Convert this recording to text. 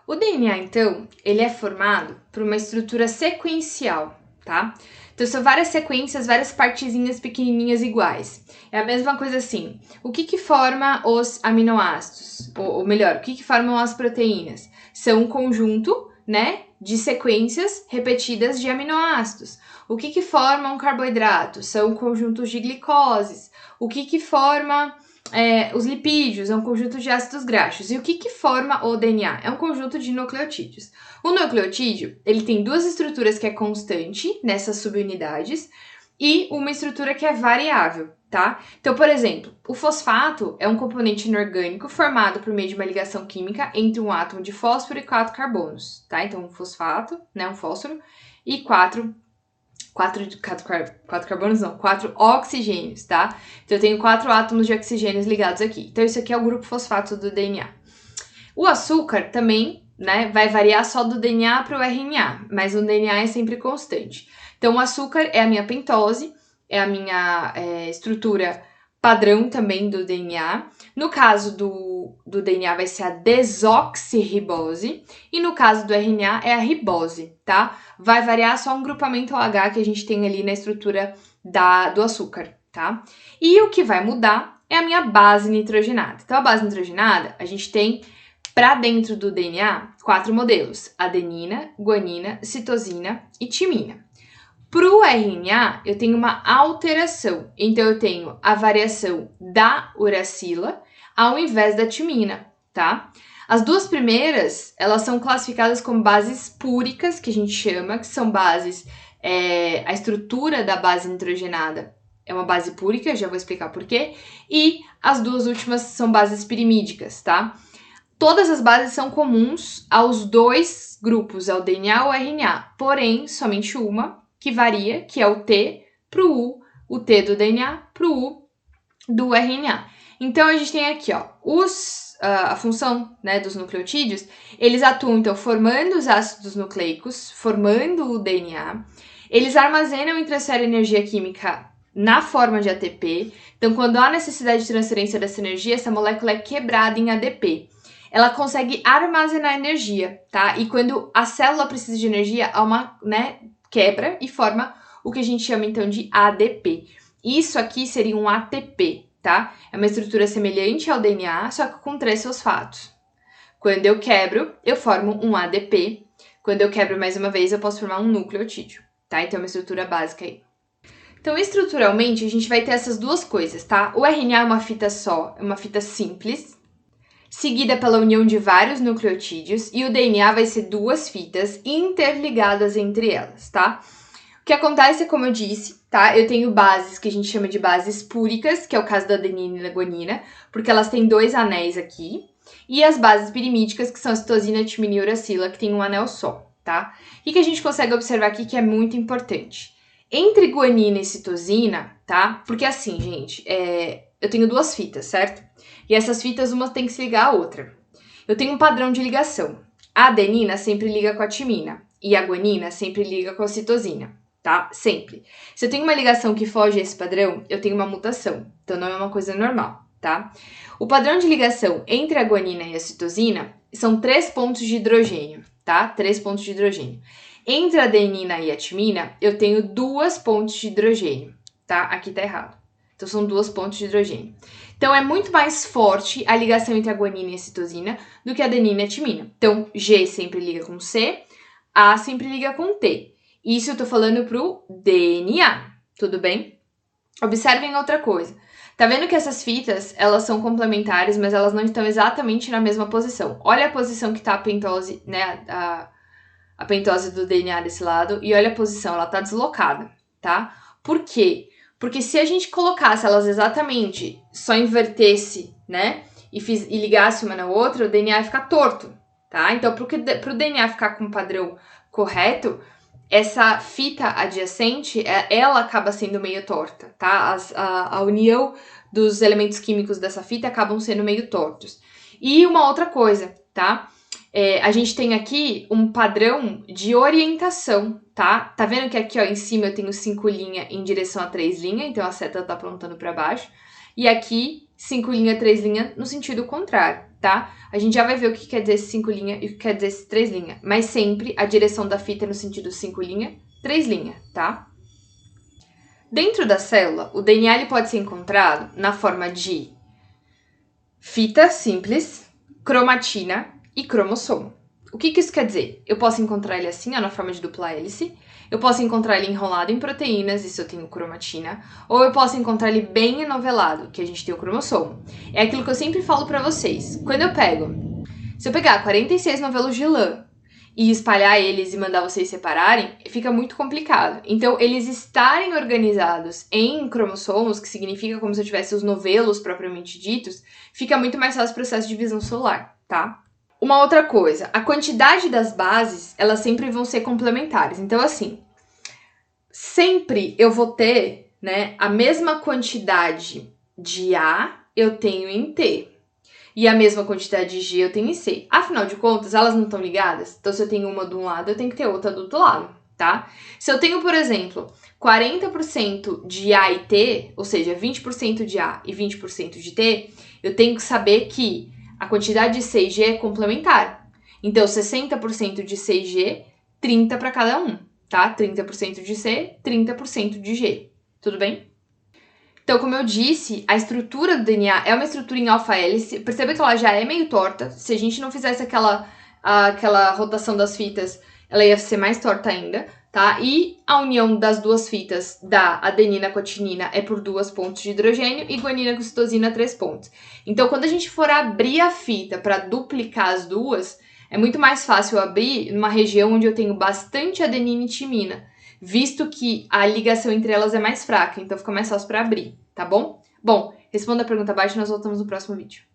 O DNA, então, ele é formado por uma estrutura sequencial, tá? Então, são várias sequências, várias partezinhas pequenininhas iguais. É a mesma coisa assim, o que forma os aminoácidos? Ou melhor, o que formam as proteínas? São um conjunto, né, de sequências repetidas de aminoácidos. O que forma um carboidrato? São conjuntos de glicoses. O que forma os lipídios? É um conjunto de ácidos graxos. E o que forma o DNA? É um conjunto de nucleotídeos. O nucleotídeo, ele tem duas estruturas que é constante nessas subunidades e uma estrutura que é variável, tá? Então, por exemplo, o fosfato é um componente inorgânico formado por meio de uma ligação química entre um átomo de fósforo e 4 carbonos, tá? Então, um fosfato, né, um fósforo, e 4 oxigênios, tá? Então, eu tenho 4 átomos de oxigênios ligados aqui. Então, isso aqui é o grupo fosfato do DNA. O açúcar também, né, vai variar só do DNA para o RNA, mas o DNA é sempre constante. Então, o açúcar é a minha pentose, é a minha estrutura padrão também do DNA. No caso do DNA vai ser a desoxirribose e no caso do RNA é a ribose, tá? Vai variar só um grupamento OH que a gente tem ali na estrutura do açúcar, tá? E o que vai mudar é a minha base nitrogenada. Então, a base nitrogenada, a gente tem para dentro do DNA 4 modelos: adenina, guanina, citosina e timina. Para o RNA, eu tenho uma alteração. Então, eu tenho a variação da uracila ao invés da timina, tá? As duas primeiras, elas são classificadas como bases púricas, que a gente chama, que são bases... a estrutura da base nitrogenada é uma base púrica, já vou explicar por quê. E as duas últimas são bases pirimídicas, tá? Todas as bases são comuns aos dois grupos, ao DNA ou RNA, porém, somente uma que varia, que é o T para o T do DNA para o U do RNA. Então, a gente tem aqui, ó, a função, né, dos nucleotídeos, eles atuam, então, formando os ácidos nucleicos, formando o DNA, eles armazenam e transferem energia química na forma de ATP. Então, quando há necessidade de transferência dessa energia, essa molécula é quebrada em ADP. Ela consegue armazenar energia, tá? E quando a célula precisa de energia, há uma, né, quebra e forma o que a gente chama, então, de ADP. Isso aqui seria um ATP, tá? É uma estrutura semelhante ao DNA, só que com 3 fosfatos. Quando eu quebro, eu formo um ADP. Quando eu quebro mais uma vez, eu posso formar um nucleotídeo, tá? Então, é uma estrutura básica aí. Então, estruturalmente, a gente vai ter essas duas coisas, tá? O RNA é uma fita só, é uma fita simples, seguida pela união de vários nucleotídeos, e o DNA vai ser 2 fitas interligadas entre elas, tá? O que acontece é, como eu disse, tá? Eu tenho bases que a gente chama de bases púricas, que é o caso da adenina e da guanina, porque elas têm 2 anéis aqui, e as bases pirimídicas, que são a citosina, timina e uracila, que tem um anel só, tá? O que a gente consegue observar aqui que é muito importante? Entre guanina e citosina, tá? Porque assim, gente, eu tenho 2 fitas, certo? E essas fitas, uma tem que se ligar à outra. Eu tenho um padrão de ligação. A adenina sempre liga com a timina e a guanina sempre liga com a citosina, tá? Sempre. Se eu tenho uma ligação que foge a esse padrão, eu tenho uma mutação. Então, não é uma coisa normal, tá? O padrão de ligação entre a guanina e a citosina são 3 pontos de hidrogênio, tá? 3 pontos de hidrogênio. Entre a adenina e a timina, eu tenho 2 pontos de hidrogênio, tá? Aqui tá errado. Então, são 2 pontos de hidrogênio. Então, é muito mais forte a ligação entre a guanina e a citosina do que a adenina e a timina. Então, G sempre liga com C, A sempre liga com T. Isso eu tô falando pro DNA, tudo bem? Observem outra coisa. Tá vendo que essas fitas, elas são complementares, mas elas não estão exatamente na mesma posição. Olha a posição que tá a pentose, né, a pentose do DNA desse lado, e olha a posição, ela tá deslocada, tá? Por quê? Porque se a gente colocasse elas exatamente, só invertesse, né, e ligasse uma na outra, o DNA ia ficar torto, tá? Então, pro DNA ficar com o padrão correto, essa fita adjacente, ela acaba sendo meio torta, tá? A união dos elementos químicos dessa fita acabam sendo meio tortos. E uma outra coisa, tá? A gente tem aqui um padrão de orientação, tá? Tá vendo que aqui, ó, em cima eu tenho 5 linhas em direção a 3 linhas, então a seta tá apontando para baixo. E aqui, 5 linhas, 3 linhas no sentido contrário, tá? A gente já vai ver o que quer dizer esse 5' e o que quer dizer esse 3', mas sempre a direção da fita é no sentido 5', 3', tá? Dentro da célula, o DNA ele pode ser encontrado na forma de fita simples, cromatina e cromossomo. O que isso quer dizer? Eu posso encontrar ele assim, ó, na forma de dupla hélice. Eu posso encontrar ele enrolado em proteínas, isso eu tenho cromatina. Ou eu posso encontrar ele bem enovelado, que a gente tem o cromossomo. É aquilo que eu sempre falo pra vocês. Quando eu pego... Se eu pegar 46 novelos de lã e espalhar eles e mandar vocês separarem, fica muito complicado. Então, eles estarem organizados em cromossomos, que significa como se eu tivesse os novelos propriamente ditos, fica muito mais fácil o processo de divisão celular, tá? Uma outra coisa, a quantidade das bases, elas sempre vão ser complementares. Então, assim, sempre eu vou ter, né, a mesma quantidade de A eu tenho em T. E a mesma quantidade de G eu tenho em C. Afinal de contas, elas não estão ligadas? Então, se eu tenho uma de um lado, eu tenho que ter outra do outro lado, tá? Se eu tenho, por exemplo, 40% de A e T, ou seja, 20% de A e 20% de T, eu tenho que saber que a quantidade de C e G é complementar. Então, 60% de C e G, 30 para cada um, tá? 30% de C, 30% de G. Tudo bem? Então, como eu disse, a estrutura do DNA é uma estrutura em alfa-hélice. Perceba que ela já é meio torta. Se a gente não fizesse aquela rotação das fitas, ela ia ser mais torta ainda, tá? E a união das duas fitas da adenina com a titinina é por 2 pontos de hidrogênio e guanina com citosina 3 pontos. Então, quando a gente for abrir a fita para duplicar as duas, é muito mais fácil abrir numa região onde eu tenho bastante adenina e timina, visto que a ligação entre elas é mais fraca, então fica mais fácil para abrir, tá bom? Bom, responda a pergunta abaixo e nós voltamos no próximo vídeo.